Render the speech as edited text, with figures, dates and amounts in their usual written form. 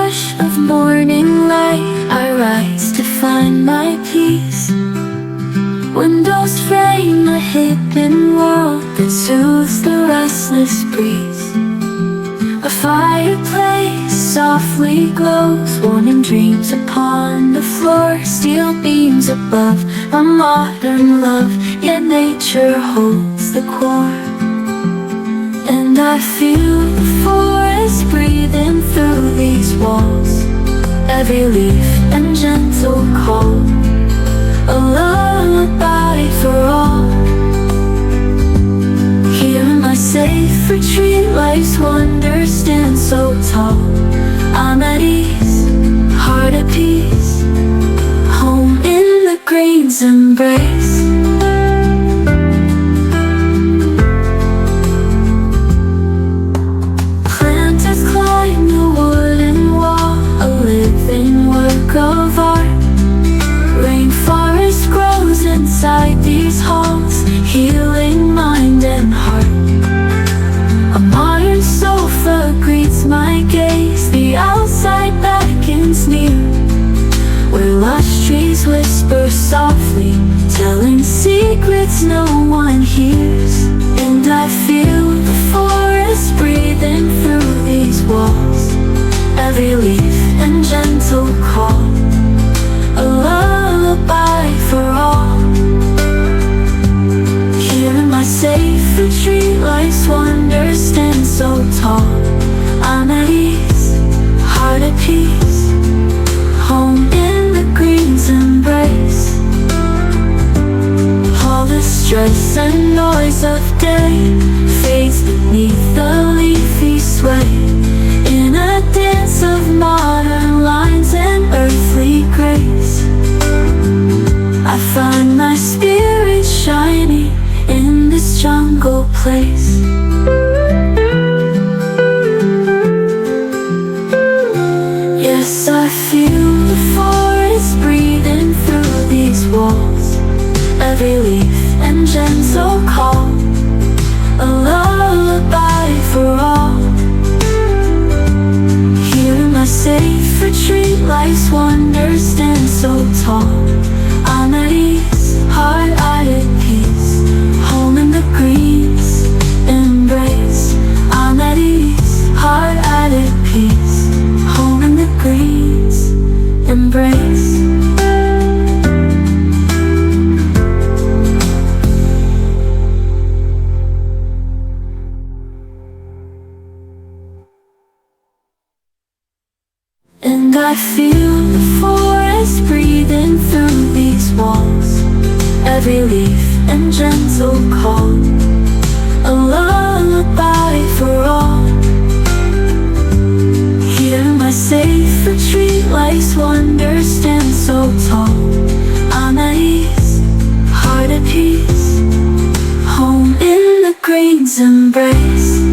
rush of morning light, I rise to find my peace. Windows frame a hidden world that soothes the restless breeze. A fireplace softly glows, warming dreams upon the floor. Steel beams above a modern love, yet nature holds the core. And I feel the forest breathing through these walls, every leaf and gentle call, a lullaby for all. Here in my safe retreat, life's wonders stand so tall. I'm at ease, heart at peace, home in the green's embrace. Planters climb the wooden wall, a living work of art. Rainforest grows inside these halls, healing mind and heart. A modern sofa greets my gaze, the outside beckons near, where lush trees whisper softly, telling secrets no one hears. And I feel the forest breathing through these walls, every leaf and gentle call, a lullaby for all. Here in my safe retreat, life's wonders stand so tall. I'm at ease, heart at peace, home in the green's embrace. All the stress and noise of day fades beneath the leafy sway, in a dance of modern lines and earthly grace. I find my spirit shining in this jungle place. Yes, I feel the forest breathing through these walls, every leaf and gentle call, a lullaby for all. Here in my safe retreat, life's wonders stand so tall. I'm at ease, heart at peace, home in the green's embrace. I'm at ease, heart at peace, home in the green's embrace. And I feel the forest breathing through these walls, every leaf and gentle call, a lullaby for all. Here in my safe retreat, life's wonders stand so tall. I'm at ease, heart at peace, home in the green's embrace.